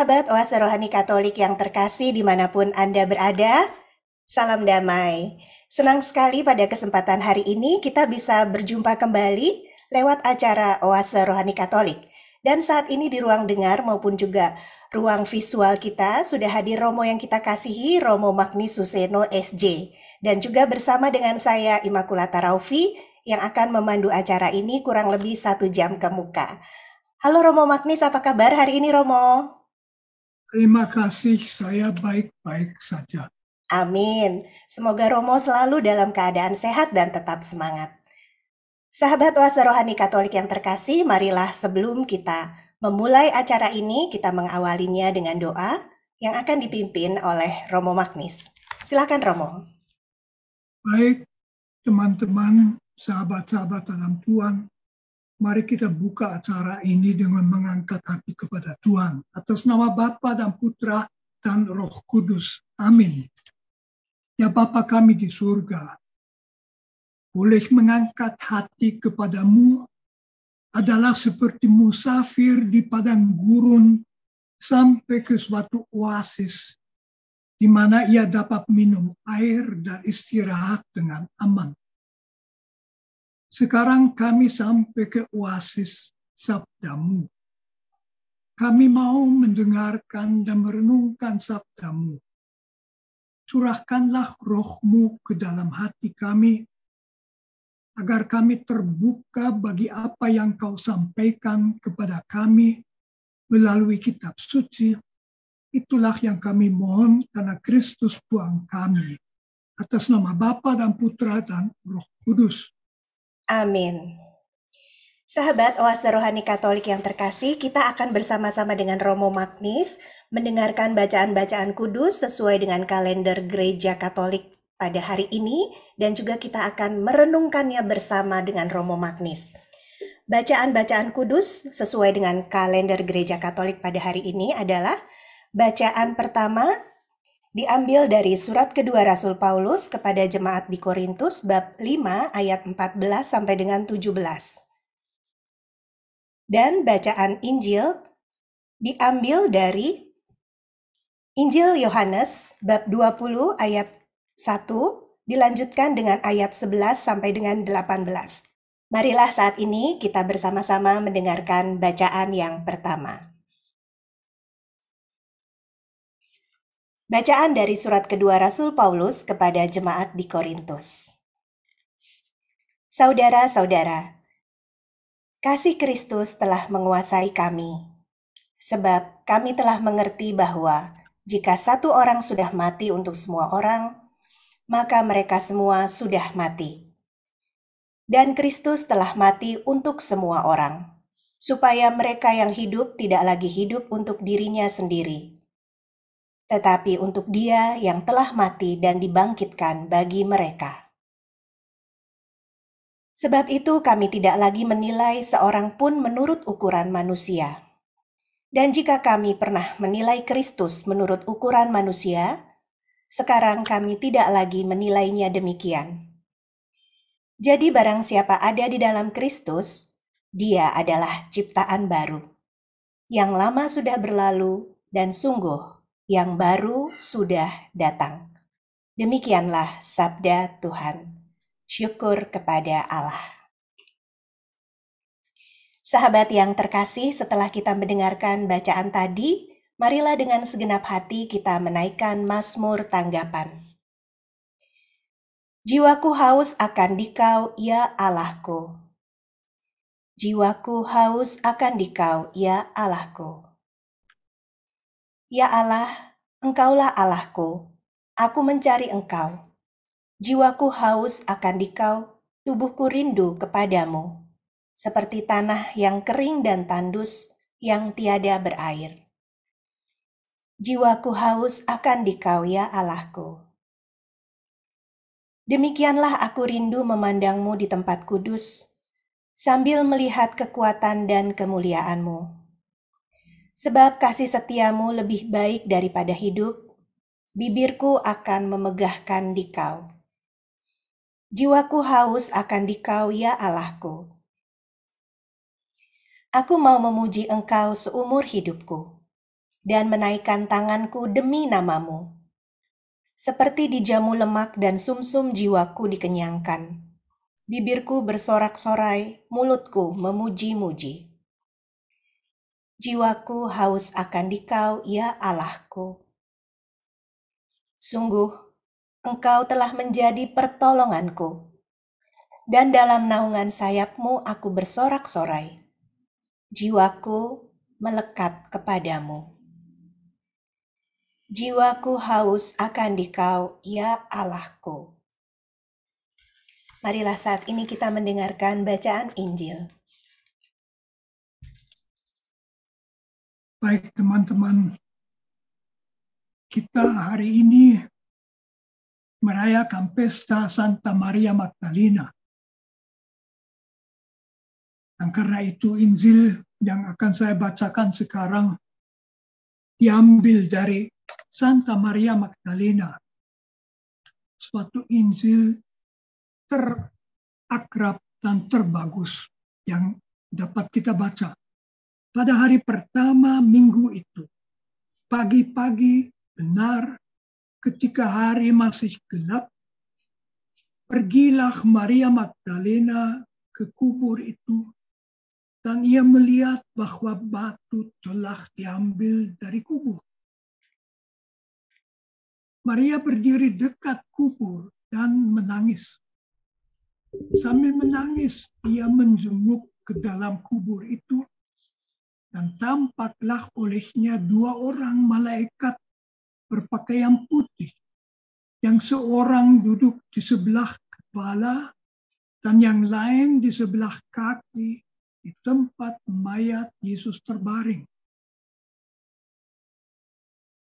Sahabat Oase Rohani Katolik yang terkasih dimanapun Anda berada, salam damai. Senang sekali pada kesempatan hari ini kita bisa berjumpa kembali lewat acara Oase Rohani Katolik. Dan saat ini di ruang dengar maupun juga ruang visual kita sudah hadir Romo yang kita kasihi, Romo Magnis Suseno SJ. Dan juga bersama dengan saya Immaculata Raufi yang akan memandu acara ini kurang lebih 1 jam ke muka. Halo Romo Magnis, apa kabar hari ini Romo? Terima kasih, saya baik-baik saja. Amin. Semoga Romo selalu dalam keadaan sehat dan tetap semangat. Sahabat Oase Rohani Katolik yang terkasih, marilah sebelum kita memulai acara ini, kita mengawalinya dengan doa yang akan dipimpin oleh Romo Magnis. Silakan Romo. Baik, teman-teman, sahabat-sahabat dalam Tuhan, mari kita buka acara ini dengan mengangkat hati kepada Tuhan. Atas nama Bapa dan Putra dan Roh Kudus. Amin. Ya Bapa kami di surga, boleh mengangkat hati kepadamu adalah seperti musafir di padang gurun sampai ke suatu oasis di mana ia dapat minum air dan istirahat dengan aman. Sekarang kami sampai ke oasis sabdamu. Kami mau mendengarkan dan merenungkan sabdamu. Curahkanlah rohmu ke dalam hati kami, agar kami terbuka bagi apa yang kau sampaikan kepada kami melalui kitab suci. Itulah yang kami mohon karena Kristus Tuhan kami. Atas nama Bapa dan Putra dan Roh Kudus. Amin. Sahabat Oase Rohani Katolik yang terkasih, kita akan bersama-sama dengan Romo Magnis mendengarkan bacaan-bacaan kudus sesuai dengan kalender Gereja Katolik pada hari ini, dan juga kita akan merenungkannya bersama dengan Romo Magnis. Bacaan-bacaan kudus sesuai dengan kalender Gereja Katolik pada hari ini adalah bacaan pertama diambil dari surat kedua Rasul Paulus kepada jemaat di Korintus bab 5 ayat 14 sampai dengan 17. Dan bacaan Injil diambil dari Injil Yohanes bab 20 ayat 1 dilanjutkan dengan ayat 11 sampai dengan 18. Marilah saat ini kita bersama-sama mendengarkan bacaan yang pertama. Bacaan dari surat kedua Rasul Paulus kepada jemaat di Korintus. Saudara-saudara, kasih Kristus telah menguasai kami, sebab kami telah mengerti bahwa jika satu orang sudah mati untuk semua orang, maka mereka semua sudah mati. Dan Kristus telah mati untuk semua orang, supaya mereka yang hidup tidak lagi hidup untuk dirinya sendiri, tetapi untuk Dia yang telah mati dan dibangkitkan bagi mereka. Sebab itu kami tidak lagi menilai seorang pun menurut ukuran manusia. Dan jika kami pernah menilai Kristus menurut ukuran manusia, sekarang kami tidak lagi menilainya demikian. Jadi barang siapa ada di dalam Kristus, dia adalah ciptaan baru. Yang lama sudah berlalu dan sungguh yang baru sudah datang. Demikianlah sabda Tuhan. Syukur kepada Allah. Sahabat yang terkasih, setelah kita mendengarkan bacaan tadi, marilah dengan segenap hati kita menaikkan mazmur tanggapan. Jiwaku haus akan Dikau, ya Allahku. Jiwaku haus akan Dikau, ya Allahku. Ya Allah, Engkaulah Allahku, aku mencari Engkau. Jiwaku haus akan Dikau, tubuhku rindu kepadamu, seperti tanah yang kering dan tandus yang tiada berair. Jiwaku haus akan Dikau, ya Allahku. Demikianlah aku rindu memandangmu di tempat kudus, sambil melihat kekuatan dan kemuliaan-Mu. Sebab kasih setiamu lebih baik daripada hidup, bibirku akan memegahkan Dikau. Jiwaku haus akan Dikau, ya Allahku. Aku mau memuji Engkau seumur hidupku. dan menaikkan tanganku demi namamu. Seperti dijamu lemak dan sumsum jiwaku dikenyangkan. Bibirku bersorak-sorai, mulutku memuji-muji. Jiwaku haus akan Dikau, ya Allahku. Sungguh, Engkau telah menjadi pertolonganku, dan dalam naungan sayap-Mu aku bersorak-sorai. Jiwaku melekat kepadamu. Jiwaku haus akan Dikau, ya Allahku. Marilah saat ini kita mendengarkan bacaan Injil. Baik teman-teman, kita hari ini merayakan pesta Santa Maria Magdalena. Dan karena itu Injil yang akan saya bacakan sekarang diambil dari Santa Maria Magdalena. Suatu Injil terakrab dan terbagus yang dapat kita baca. Pada hari pertama minggu itu, pagi-pagi benar ketika hari masih gelap, pergilah Maria Magdalena ke kubur itu dan ia melihat bahwa batu telah diambil dari kubur. Maria berdiri dekat kubur dan menangis. Sambil menangis, ia menjenguk ke dalam kubur itu dan tampaklah olehnya dua orang malaikat berpakaian putih, yang seorang duduk di sebelah kepala dan yang lain di sebelah kaki di tempat mayat Yesus terbaring.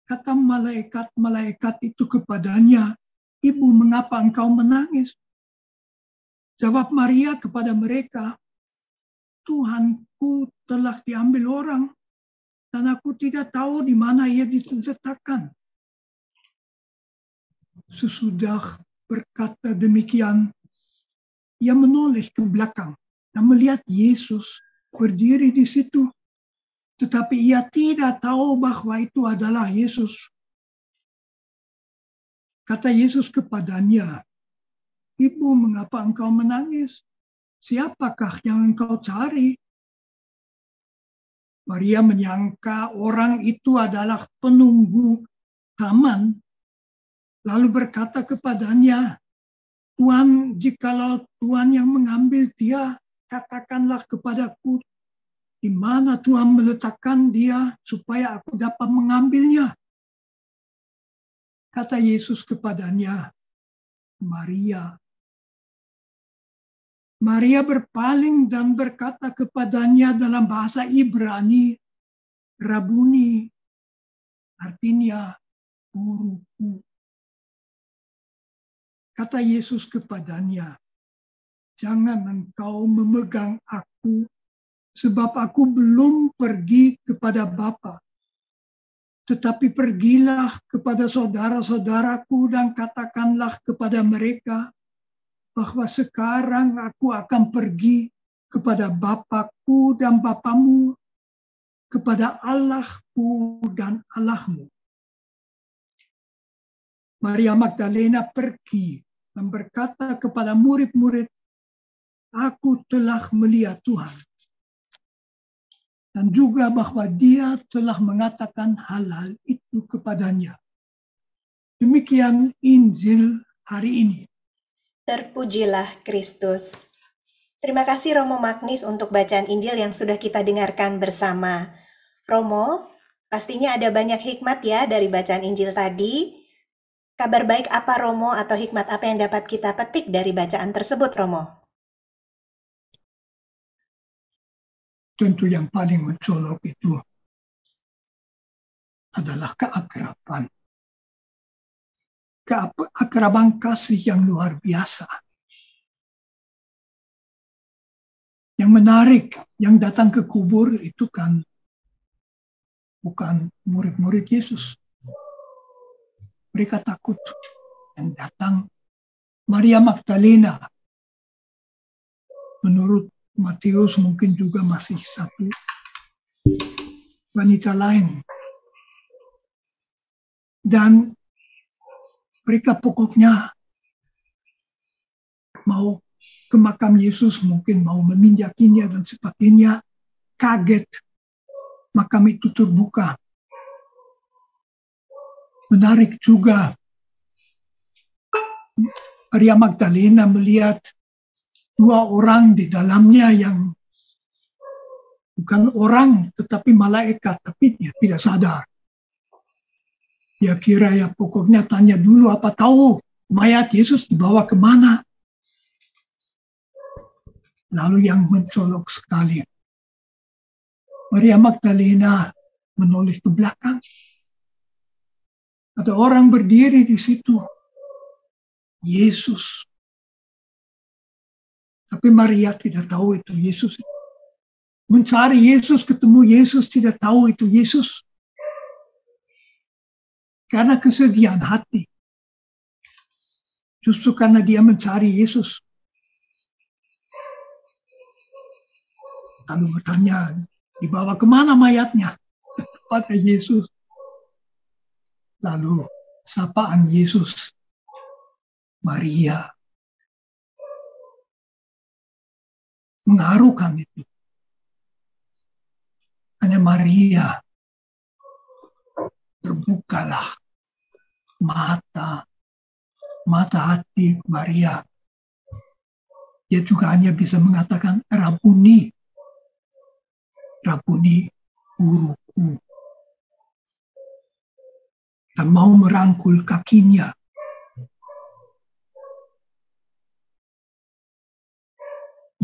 Kata malaikat-malaikat itu kepadanya, "Ibu, mengapa engkau menangis?" Jawab Maria kepada mereka, "Tuhanku telah diambil orang, dan aku tidak tahu di mana ia diletakkan." Sesudah berkata demikian, ia menoleh ke belakang dan melihat Yesus berdiri di situ. Tetapi ia tidak tahu bahwa itu adalah Yesus. Kata Yesus kepadanya, "Ibu, mengapa engkau menangis? Siapakah yang engkau cari?" Maria menyangka orang itu adalah penunggu taman, lalu berkata kepadanya, "Tuhan, jikalau Tuhan yang mengambil dia, katakanlah kepadaku di mana Tuhan meletakkan dia supaya aku dapat mengambilnya." Kata Yesus kepadanya, "Maria." Maria berpaling dan berkata kepadanya dalam bahasa Ibrani, "Rabuni," artinya guruku. Kata Yesus kepadanya, "Jangan engkau memegang aku, sebab aku belum pergi kepada Bapa. Tetapi pergilah kepada saudara-saudaraku dan katakanlah kepada mereka bahwa sekarang aku akan pergi kepada Bapakku dan Bapamu, kepada Allahku dan Allahmu." Maria Magdalena pergi dan berkata kepada murid-murid, "Aku telah melihat Tuhan." Dan juga bahwa dia telah mengatakan hal-hal itu kepadanya. Demikian Injil hari ini. Terpujilah Kristus. Terima kasih Romo Magnis untuk bacaan Injil yang sudah kita dengarkan bersama. Romo, pastinya ada banyak hikmat ya dari bacaan Injil tadi. Kabar baik apa Romo atau hikmat apa yang dapat kita petik dari bacaan tersebut Romo? Tentu yang paling mencolok itu adalah keakraban. Keakraban kasih yang luar biasa. Yang menarik, yang datang ke kubur itu kan bukan murid-murid Yesus. Mereka takut. Yang datang Maria Magdalena. Menurut Matius mungkin juga masih satu wanita lain. Dan mereka pokoknya mau ke makam Yesus, mungkin mau meminjakinya dan sebagainya. Kaget, makam itu terbuka. Menarik juga, Maria Magdalena melihat dua orang di dalamnya yang bukan orang, tetapi malaikat, tapi dia tidak sadar. Dia kira ya pokoknya tanya dulu, apa tahu mayat Yesus dibawa kemana. Lalu yang mencolok sekali, Maria Magdalena menoleh ke belakang. Ada orang berdiri di situ. Yesus. Tapi Maria tidak tahu itu Yesus. Mencari Yesus, ketemu Yesus, tidak tahu itu Yesus. Karena kesedihan hati. Justru karena dia mencari Yesus. Lalu bertanya, dibawa kemana mayatnya? Kepada Yesus. Lalu sapaan Yesus, Maria, mengharukan itu. Hanya Maria, terbukalah mata hati Maria. Dia juga hanya bisa mengatakan Rabuni, guruku. Dan mau merangkul kakinya.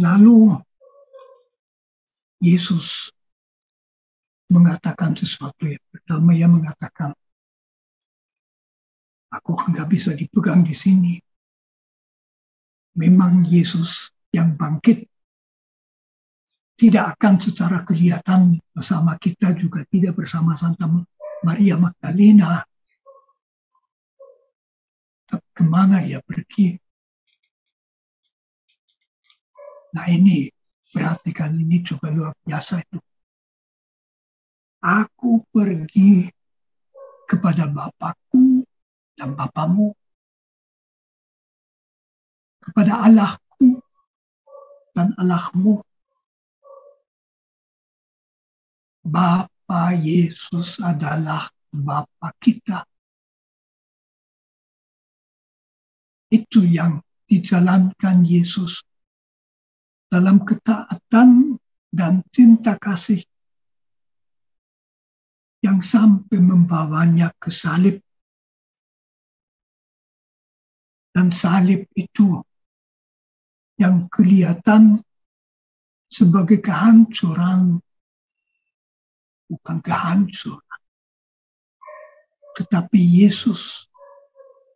Lalu Yesus mengatakan sesuatu yang pertama. Ia mengatakan, aku nggak bisa dipegang di sini. Memang Yesus yang bangkit tidak akan secara kelihatan bersama kita, juga tidak bersama Santa Maria Magdalena. Tapi kemana ia pergi? Nah ini, perhatikan, ini juga luar biasa itu. Aku pergi kepada Bapakku dan Bapamu, kepada Allahku dan Allahmu. Bapa Yesus adalah Bapa kita. Itu yang dijalankan Yesus dalam ketaatan dan cinta kasih yang sampai membawanya ke salib. Dan salib itu yang kelihatan sebagai kehancuran, bukan kehancuran, tetapi Yesus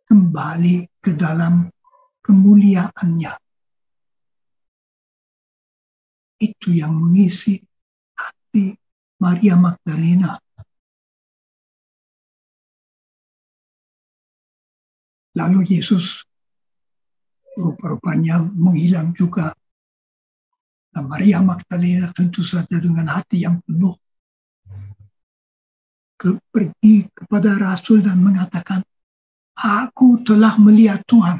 kembali ke dalam kemuliaannya. Itu yang mengisi hati Maria Magdalena. Lalu Yesus rupa-rupanya menghilang juga. Dan Maria Magdalena tentu saja dengan hati yang penuh pergi kepada Rasul dan mengatakan, aku telah melihat Tuhan.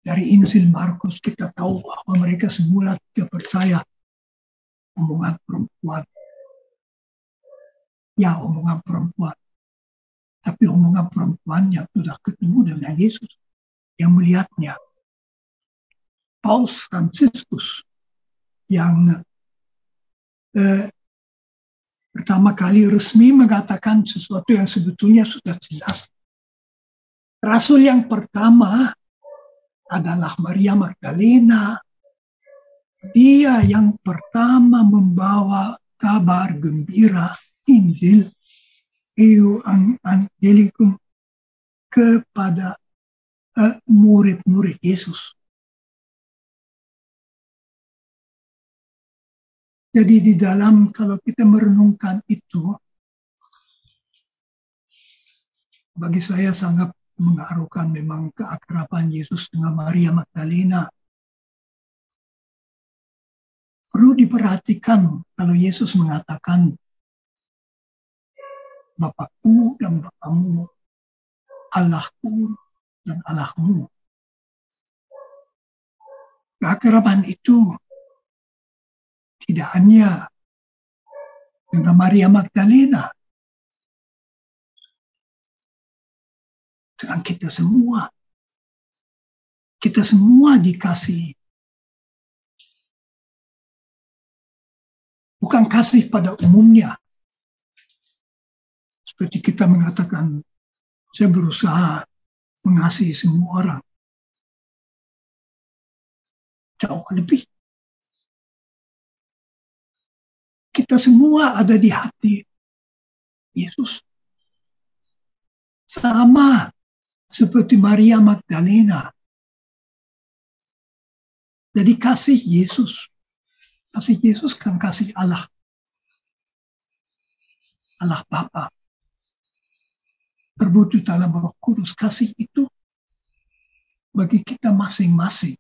Dari Injil Markus kita tahu bahwa mereka semula tidak percaya omongan perempuan. Ya, omongan perempuan. Tapi omongan perempuan yang sudah ketemu dengan Yesus, yang melihatnya. Paus Fransiskus yang pertama kali resmi mengatakan sesuatu yang sebetulnya sudah jelas. Rasul yang pertama adalah Maria Magdalena. Dia yang pertama membawa kabar gembira Injil Angelicum kepada murid-murid Yesus. Jadi di dalam, kalau kita merenungkan itu, bagi saya sangat mengharukan memang keakraban Yesus dengan Maria Magdalena. Perlu diperhatikan kalau Yesus mengatakan Bapakku dan Bapakmu, Allahku dan Allahmu. Keakraban itu tidak hanya dengan Maria Magdalena, dengan kita semua. Kita semua dikasihi. Bukan kasih pada umumnya. Seperti kita mengatakan, saya berusaha mengasihi semua orang. Jauh lebih. Kita semua ada di hati Yesus. Sama seperti Maria Magdalena. Jadi kasih Yesus. Kasih Yesus kan kasih Allah. Allah Bapa. Terwujud dalam Roh Kudus. Kasih itu bagi kita masing-masing.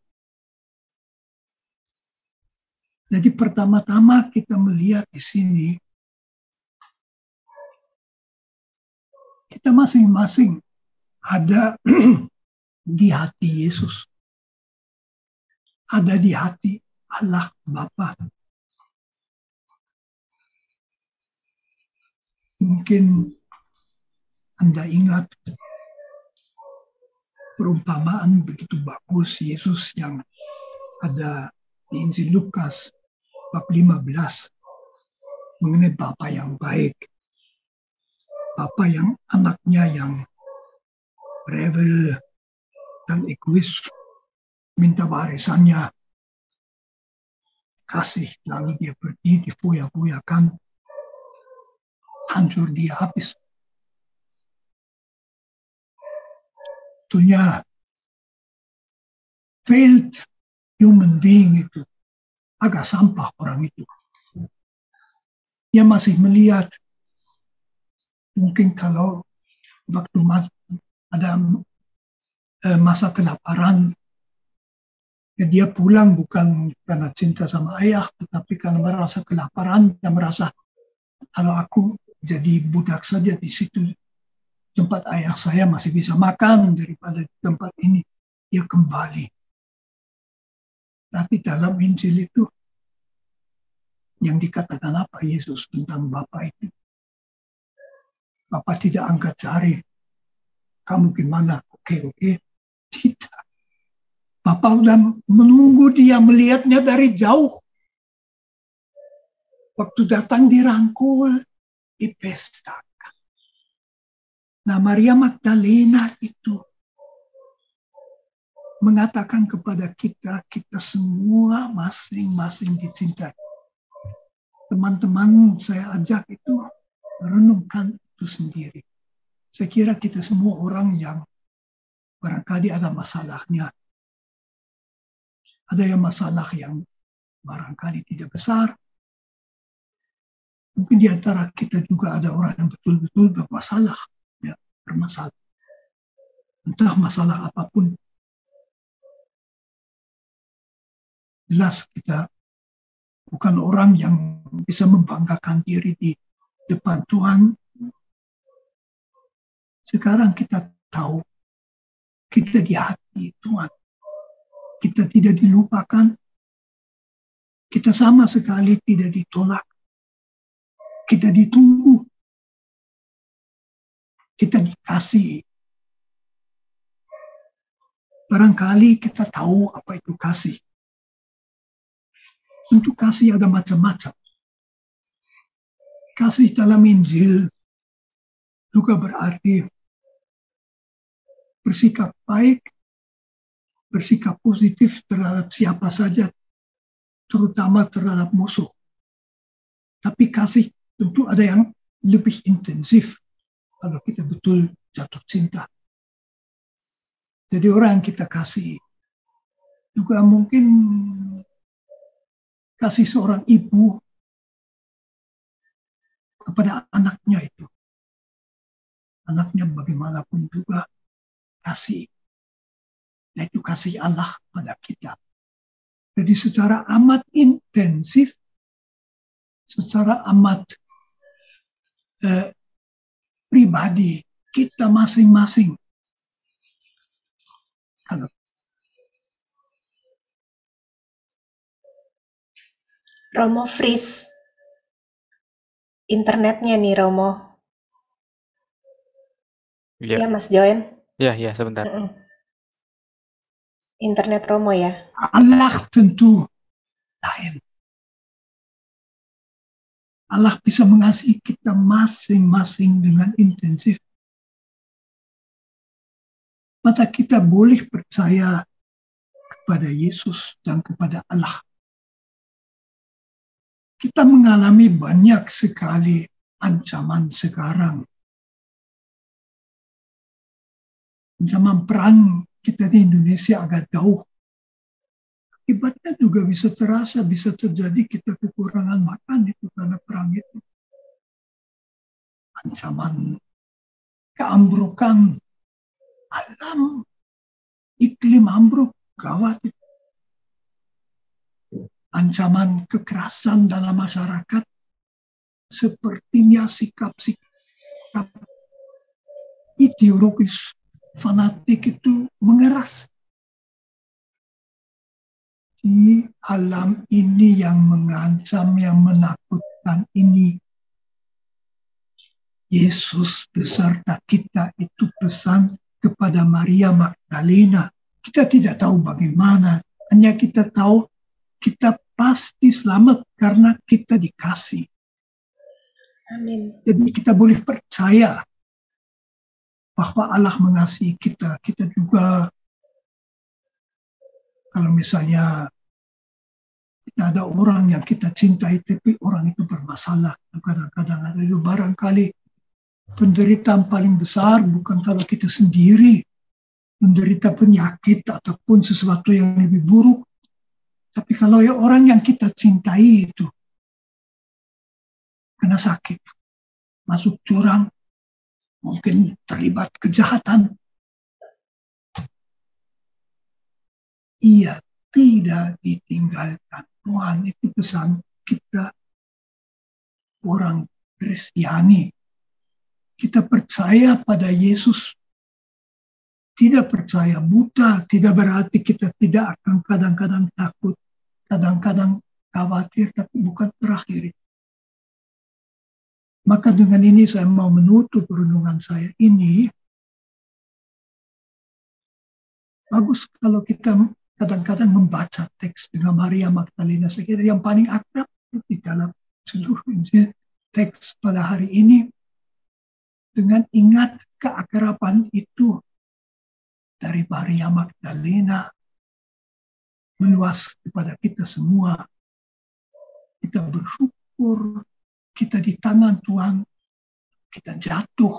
Jadi pertama-tama kita melihat di sini, kita masing-masing ada di hati Yesus. Ada di hati Allah Bapa. Mungkin Anda ingat perumpamaan begitu bagus Yesus yang ada di Injil Lukas bab 15 mengenai Bapa yang baik. Bapa yang anaknya yang rebel dan egois minta warisannya. Kasih, lalu dia pergi, difoya-foyakan, hancur dia habis. Tentunya failed human being itu agak sampah orang itu. Dia masih melihat mungkin kalau waktu ada masa kelaparan, ya dia pulang bukan karena cinta sama ayah, tetapi karena merasa kelaparan dan merasa kalau aku jadi budak saja di situ tempat ayah saya masih bisa makan daripada di tempat ini. Dia kembali. Tapi dalam Injil itu yang dikatakan apa Yesus tentang Bapa itu? Bapa tidak angkat jari. Kamu gimana? Oke. Tidak. Bapa udah menunggu dia, melihatnya dari jauh. Waktu datang dirangkul, dipestakan. Nah, Maria Magdalena itu mengatakan kepada kita semua masing-masing dicintai. Teman-teman saya ajak itu merenungkan itu sendiri. Saya kira kita semua orang yang barangkali ada masalahnya. Ada yang masalah yang barangkali tidak besar. Mungkin di antara kita juga ada orang yang betul-betul bermasalah. Ya, bermasalah. Entah masalah apapun. Jelas kita bukan orang yang bisa membanggakan diri di depan Tuhan. Sekarang kita tahu kita di hati Tuhan. Kita tidak dilupakan. Kita sama sekali tidak ditolak. Kita ditunggu. Kita dikasih. Barangkali kita tahu apa itu kasih. Untuk kasih ada macam-macam. Kasih dalam Injil juga berarti bersikap baik, bersikap positif terhadap siapa saja, terutama terhadap musuh. Tapi kasih tentu ada yang lebih intensif kalau kita betul jatuh cinta. Jadi orang yang kita kasih juga mungkin kasih seorang ibu kepada anaknya itu. Anaknya bagaimanapun juga kasih. Yaitu kasih Allah pada kita. Jadi secara amat intensif, secara amat pribadi kita masing-masing. Halo. Romo freeze internetnya nih, Romo. Iya, Ya, Mas Joen. iya, sebentar. Internet Romo ya. Allah tentu lain. Allah bisa mengasihi kita masing-masing dengan intensif. Maka kita boleh percaya kepada Yesus dan kepada Allah. Kita mengalami banyak sekali ancaman sekarang. Ancaman perang kita di Indonesia agak jauh. Akibatnya juga bisa terasa, bisa terjadi kita kekurangan makan itu karena perang itu. Ancaman keambrukan alam, iklim ambruk, gawat itu. Ancaman kekerasan dalam masyarakat, sepertinya sikap-sikap ideologis fanatik itu mengeras. Di alam ini yang mengancam, yang menakutkan ini, Yesus beserta kita itu pesan kepada Maria Magdalena. Kita tidak tahu bagaimana, hanya kita tahu kita pasti selamat karena kita dikasih. Amin. Jadi kita boleh percaya bahwa Allah mengasihi kita. Kita juga, kalau misalnya kita ada orang yang kita cintai, tapi orang itu bermasalah. Kadang-kadang ada itu barangkali penderitaan paling besar bukan kalau kita sendiri menderita penyakit ataupun sesuatu yang lebih buruk. Tapi kalau ya orang yang kita cintai itu kena sakit, masuk jurang, mungkin terlibat kejahatan, ia tidak ditinggalkan. Tuhan itu pesan kita orang Kristiani. Kita percaya pada Yesus. Tidak percaya buta, tidak berarti kita tidak akan kadang-kadang takut, kadang-kadang khawatir, tapi bukan terakhir. Maka dengan ini saya mau menutup renungan saya ini. Bagus kalau kita kadang-kadang membaca teks dengan Maria Magdalena. Saya kira yang paling akrab di dalam seluruh teks pada hari ini. Dengan ingat keakraban itu dari Maria Magdalena meluas kepada kita semua. Kita bersyukur, kita di tangan Tuhan, kita jatuh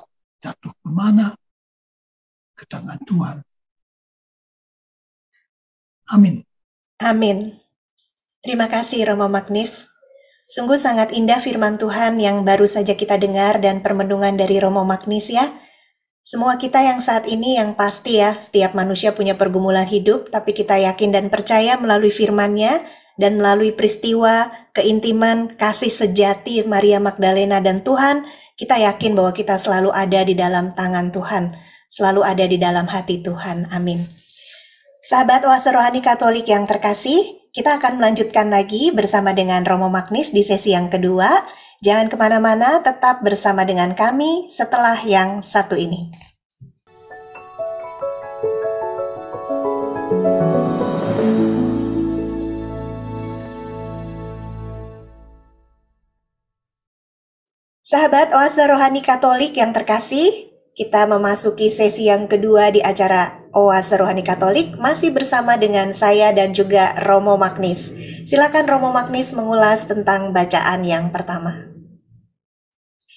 kemana? Ke tangan Tuhan. Amin. Amin. Terima kasih Romo Magnis. Sungguh sangat indah firman Tuhan yang baru saja kita dengar dan permenungan dari Romo Magnis ya. Semua kita yang saat ini yang pasti ya, setiap manusia punya pergumulan hidup, tapi kita yakin dan percaya melalui firman-Nya dan melalui peristiwa, keintiman, kasih sejati Maria Magdalena dan Tuhan, kita yakin bahwa kita selalu ada di dalam tangan Tuhan, selalu ada di dalam hati Tuhan. Amin. Sahabat Oase Rohani Katolik yang terkasih, kita akan melanjutkan lagi bersama dengan Romo Magnis di sesi yang kedua. Jangan kemana-mana, tetap bersama dengan kami setelah yang satu ini. Sahabat Oase Rohani Katolik yang terkasih, kita memasuki sesi yang kedua di acara Oase Rohani Katolik, masih bersama dengan saya dan juga Romo Magnis. Silakan Romo Magnis mengulas tentang bacaan yang pertama.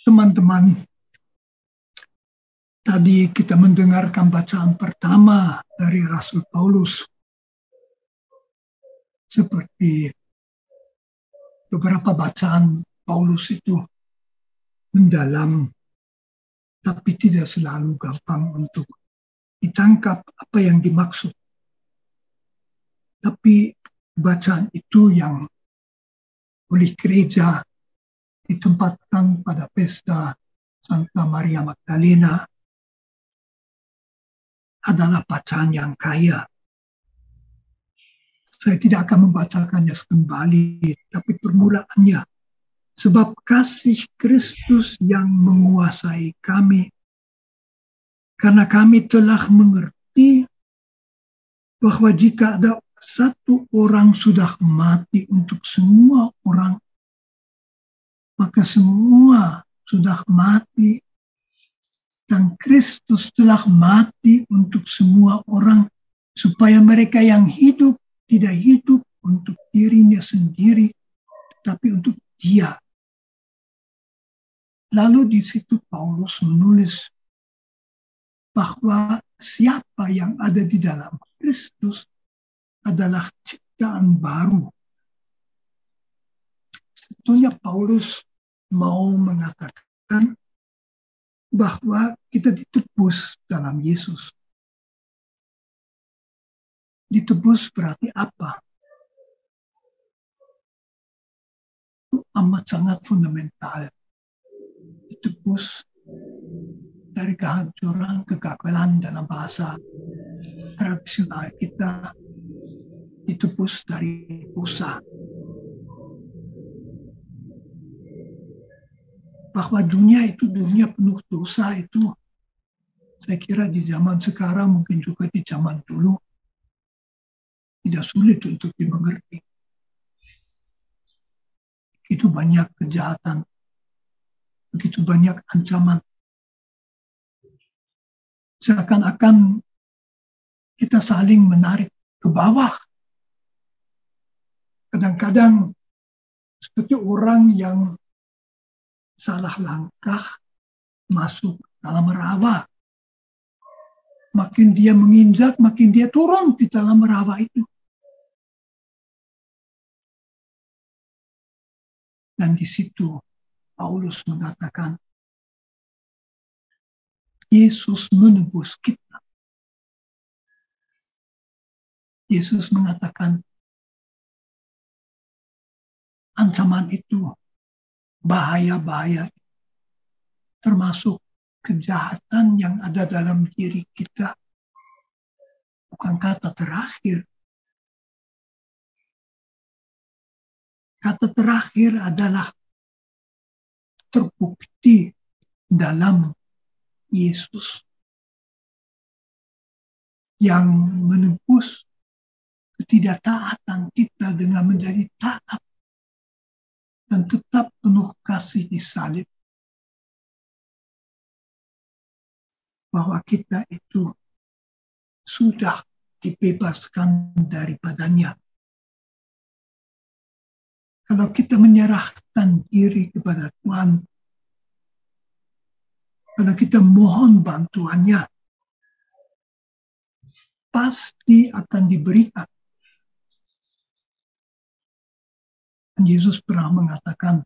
Teman-teman, tadi kita mendengarkan bacaan pertama dari Rasul Paulus. Seperti beberapa bacaan Paulus itu mendalam, tapi tidak selalu gampang untuk ditangkap apa yang dimaksud. Tapi bacaan itu yang oleh gereja ditempatkan pada pesta Santa Maria Magdalena adalah bacaan yang kaya. Saya tidak akan membacakannya kembali, tapi permulaannya. Sebab kasih Kristus yang menguasai kami, karena kami telah mengerti bahwa jika ada satu orang sudah mati untuk semua orang, maka semua sudah mati. Dan Kristus telah mati untuk semua orang, supaya mereka yang hidup tidak hidup untuk dirinya sendiri, tetapi untuk Dia. Lalu di situ Paulus menulis bahwa siapa yang ada di dalam Kristus adalah ciptaan baru. Sebetulnya Paulus mau mengatakan bahwa kita ditebus dalam Yesus. Ditebus berarti apa? Itu amat sangat fundamental. Ditebus dari kehancuran, kegagalan dalam bahasa tradisional kita, ditebus dari dosa. Bahwa dunia itu dunia penuh dosa itu, saya kira di zaman sekarang mungkin juga di zaman dulu tidak sulit untuk dimengerti. Begitu banyak kejahatan, begitu banyak ancaman. Seakan-akan kita saling menarik ke bawah. Kadang-kadang seperti orang yang salah langkah masuk dalam rawa. Makin dia menginjak, makin dia turun di dalam rawa itu. Dan di situ Paulus mengatakan, Yesus menebus kita. Yesus mengatakan, ancaman itu, bahaya-bahaya, termasuk kejahatan yang ada dalam diri kita, bukan kata terakhir. Kata terakhir adalah terbukti dalam Yesus yang menebus ketidaktaatan kita dengan menjadi taat dan tetap penuh kasih di salib. Bahwa kita itu sudah dibebaskan daripadanya. Kalau kita menyerahkan diri kepada Tuhan, kalau kita mohon bantuannya, pasti akan diberikan. Yesus pernah mengatakan,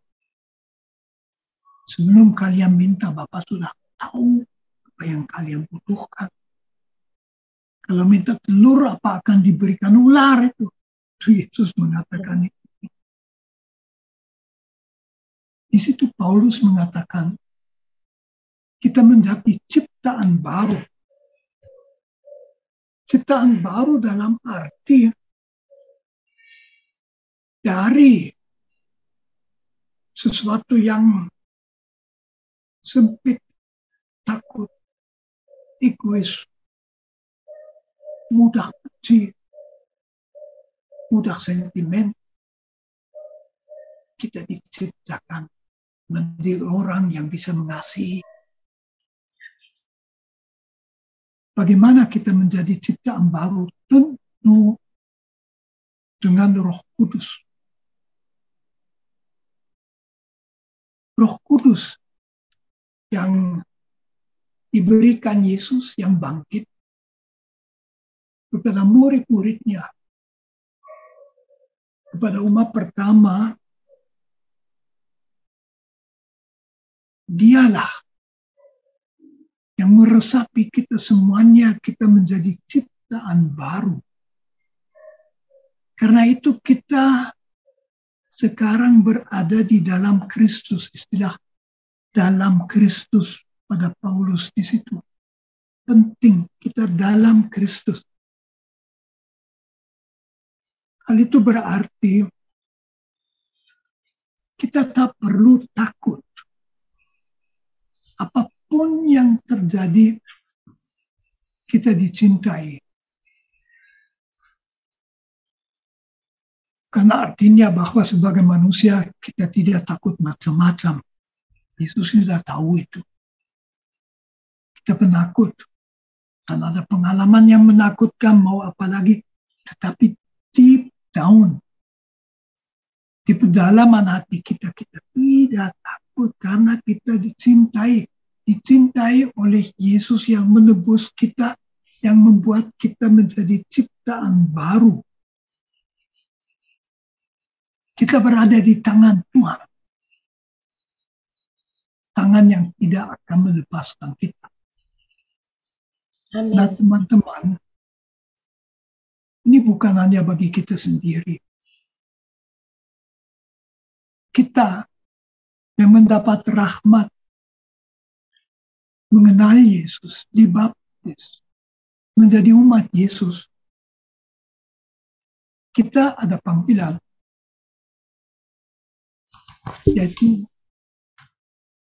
sebelum kalian minta, Bapa sudah tahu apa yang kalian butuhkan. Kalau minta telur, apa akan diberikan ular itu? Yesus mengatakan itu. Di situ Paulus mengatakan, kita menjadi ciptaan baru. Ciptaan baru dalam arti dari sesuatu yang sempit, takut, egois, mudah benci, mudah sentimen. Kita diciptakan menjadi orang yang bisa mengasihi. Bagaimana kita menjadi ciptaan baru? Tentu dengan Roh Kudus. Roh Kudus yang diberikan Yesus yang bangkit kepada murid-muridnya, kepada umat pertama, Dialah yang meresapi kita semuanya, kita menjadi ciptaan baru. Karena itu kita sekarang berada di dalam Kristus, istilah dalam Kristus pada Paulus di situ. Penting kita dalam Kristus. Hal itu berarti kita tak perlu takut. Apapun yang terjadi, kita dicintai. Karena artinya bahwa sebagai manusia kita tidak takut macam-macam. Yesus sudah tahu itu. Kita penakut. Dan ada pengalaman yang menakutkan, mau apalagi. Tetapi deep down, di pedalaman hati kita, kita tidak takut karena kita dicintai. Dicintai oleh Yesus yang menebus kita, yang membuat kita menjadi ciptaan baru. Kita berada di tangan Tuhan. Tangan yang tidak akan melepaskan kita. Amin. Nah teman-teman, ini bukan hanya bagi kita sendiri. Kita yang mendapat rahmat, mengenal Yesus, dibaptis, menjadi umat Yesus. Kita ada panggilan, yaitu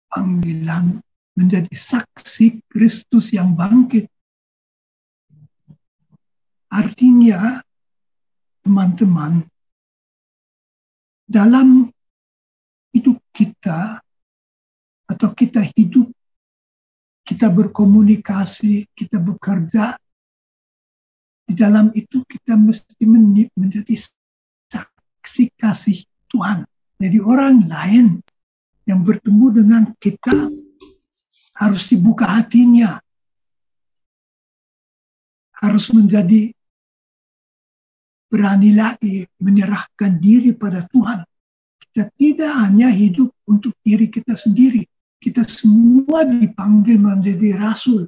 panggilan menjadi saksi Kristus yang bangkit. Artinya, teman-teman, dalam hidup kita, atau kita hidup, kita berkomunikasi, kita bekerja, di dalam itu kita mesti menjadi saksi kasih Tuhan. Jadi orang lain yang bertemu dengan kita harus dibuka hatinya, harus menjadi berani lagi menyerahkan diri pada Tuhan. Kita tidak hanya hidup untuk diri kita sendiri. Kita semua dipanggil menjadi rasul.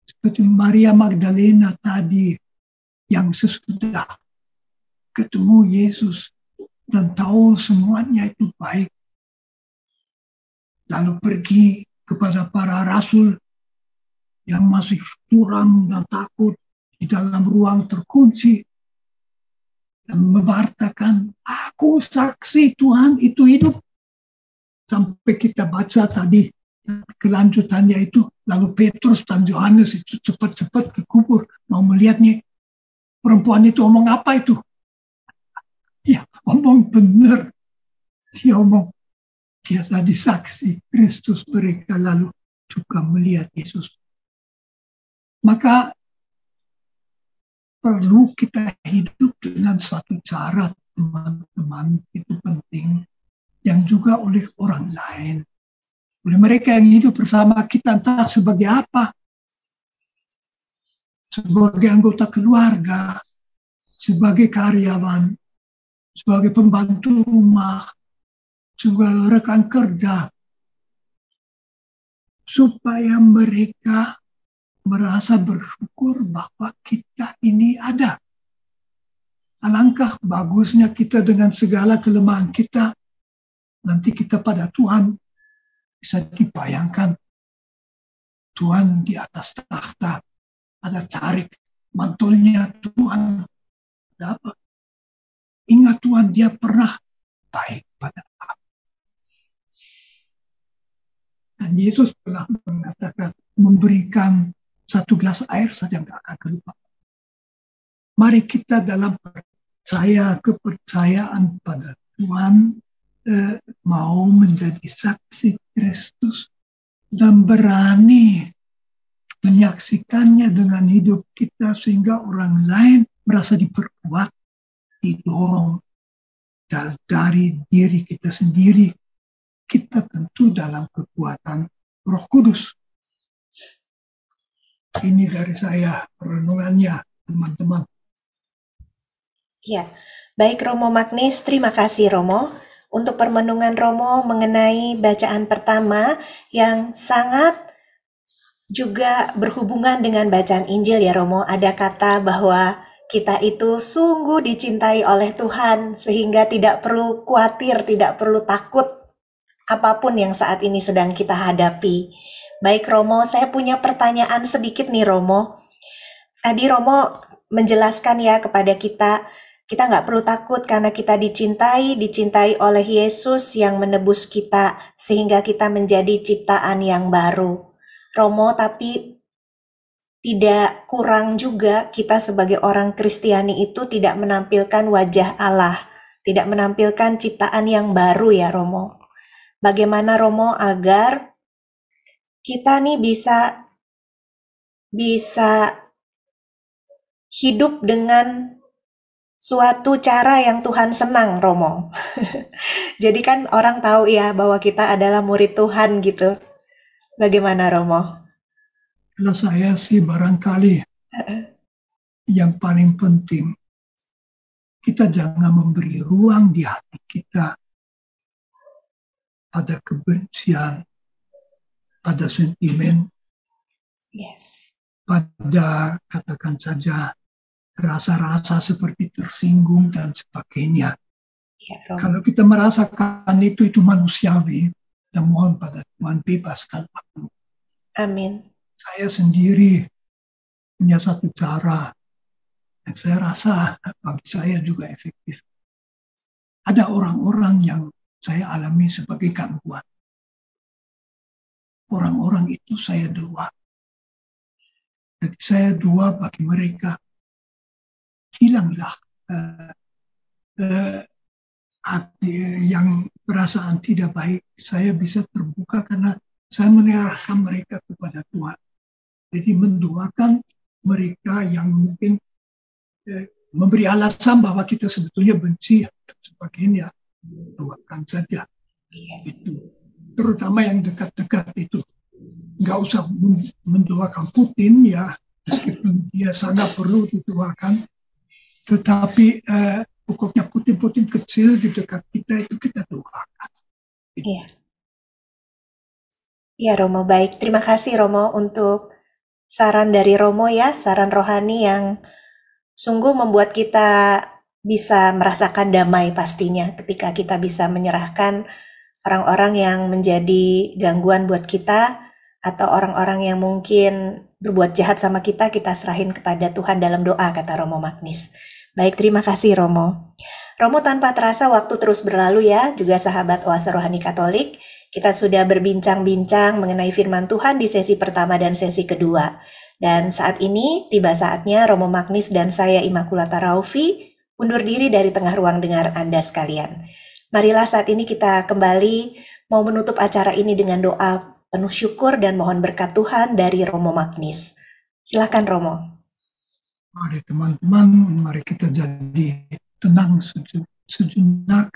Seperti Maria Magdalena tadi, yang sesudah ketemu Yesus dan tahu semuanya itu baik. Lalu pergi kepada para rasul yang masih suram dan takut di dalam ruang terkunci. Dan mewartakan, aku saksi Tuhan itu hidup. Sampai kita baca tadi kelanjutannya itu, lalu Petrus dan Yohanes itu cepat-cepat ke kubur, mau melihatnya. Perempuan itu omong apa itu? Ya, omong benar. Dia omong, dia tadi saksi Kristus mereka, lalu juga melihat Yesus. Maka perlu kita hidup dengan suatu cara, teman-teman, itu penting. Yang juga oleh orang lain. Oleh mereka yang hidup bersama kita, entah sebagai apa. Sebagai anggota keluarga, sebagai karyawan, sebagai pembantu rumah, sebagai rekan kerja. Supaya mereka merasa bersyukur bahwa kita ini ada. Alangkah bagusnya kita dengan segala kelemahan kita, nanti kita pada Tuhan bisa dibayangkan. Tuhan di atas takhta, ada tarik mantulnya Tuhan. Ada apa? Ingat Tuhan, dia pernah baik pada aku. Dan Yesus pernah mengatakan, memberikan satu gelas air saja nggak akan kelupakan. Mari kita dalam kepercayaan pada Tuhan, mau menjadi saksi Kristus dan berani menyaksikannya dengan hidup kita sehingga orang lain merasa diperkuat, didorong dari diri kita sendiri. Kita tentu dalam kekuatan Roh Kudus. Ini dari saya renungannya, teman-teman. Ya, baik Romo Magnis, terima kasih Romo untuk permenungan Romo mengenai bacaan pertama yang sangat juga berhubungan dengan bacaan Injil ya Romo. Ada kata bahwa kita itu sungguh dicintai oleh Tuhan sehingga tidak perlu khawatir, tidak perlu takut apapun yang saat ini sedang kita hadapi. Baik Romo, saya punya pertanyaan sedikit nih Romo. Tadi Romo menjelaskan ya kepada kita nggak perlu takut karena kita dicintai oleh Yesus yang menebus kita sehingga kita menjadi ciptaan yang baru. Romo, tapi tidak kurang juga kita sebagai orang Kristiani itu tidak menampilkan wajah Allah, tidak menampilkan ciptaan yang baru ya Romo. Bagaimana Romo agar kita nih bisa hidup dengan suatu cara yang Tuhan senang, Romo. Jadi kan orang tahu ya bahwa kita adalah murid Tuhan gitu. Bagaimana Romo? Kalau saya sih barangkali yang paling penting, kita jangan memberi ruang di hati kita pada kebencian, pada sentimen, Yes. pada katakan saja rasa-rasa seperti tersinggung dan sebagainya. Ya, Romo. Kalau kita merasakan itu manusiawi, dan mohon pada Tuhan bebaskan aku. Amin. Saya sendiri punya satu cara yang saya rasa bagi saya juga efektif. Ada orang-orang yang saya alami sebagai gangguan. Orang-orang itu saya doa. Jadi saya doa bagi mereka. Hilanglah hati yang perasaan tidak baik. Saya bisa terbuka karena saya menyerahkan mereka kepada Tuhan. Jadi mendoakan mereka yang mungkin memberi alasan bahwa kita sebetulnya benci dan sebagainya. Doakan saja. Yes. Itu. Terutama yang dekat-dekat itu. Nggak usah mendoakan Putin ya, meskipun dia sangat perlu didoakan. Tetapi pokoknya Putin-Putin kecil di dekat kita itu kita doakan. Iya. Iya Romo, baik. Terima kasih Romo untuk saran dari Romo ya, saran rohani yang sungguh membuat kita bisa merasakan damai pastinya ketika kita bisa menyerahkan orang-orang yang menjadi gangguan buat kita atau orang-orang yang mungkin berbuat jahat sama kita serahin kepada Tuhan dalam doa, kata Romo Magnis. Baik, terima kasih Romo. Romo, tanpa terasa waktu terus berlalu ya, juga sahabat Oase Rohani Katolik. Kita sudah berbincang-bincang mengenai firman Tuhan di sesi pertama dan sesi kedua. Dan saat ini tiba saatnya Romo Magnis dan saya Immaculata Raufi undur diri dari tengah ruang dengar Anda sekalian. Marilah saat ini kita kembali mau menutup acara ini dengan doa penuh syukur dan mohon berkat Tuhan dari Romo Magnis. Silakan Romo. Mari teman-teman, mari kita jadi tenang sejenak,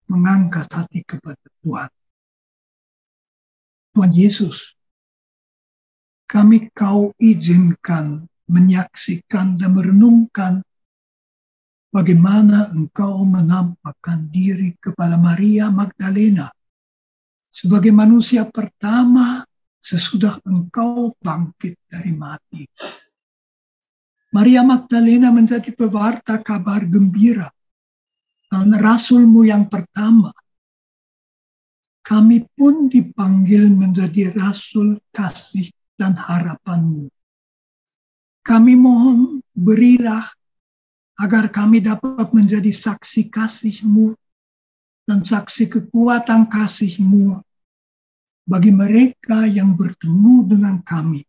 mengangkat hati kepada Tuhan. Tuhan Yesus, kami Kau izinkan menyaksikan dan merenungkan bagaimana Engkau menampakkan diri kepada Maria Magdalena sebagai manusia pertama sesudah Engkau bangkit dari mati. Maria Magdalena menjadi pewarta kabar gembira dan rasulmu yang pertama. Kami pun dipanggil menjadi rasul kasih dan harapanmu. Kami mohon berilah agar kami dapat menjadi saksi kasih-Mu dan saksi kekuatan kasih-Mu bagi mereka yang bertemu dengan kami.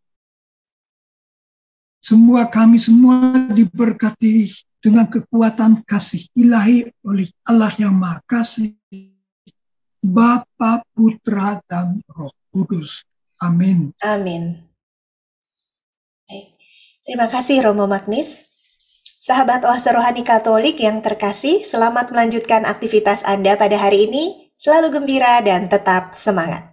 Kami semua diberkati dengan kekuatan kasih ilahi oleh Allah yang Maha Kasih, Bapa, Putra, dan Roh Kudus. Amin. Amin. Terima kasih Romo Magnis. Sahabat Oase Rohani Katolik yang terkasih, selamat melanjutkan aktivitas Anda pada hari ini. Selalu gembira dan tetap semangat.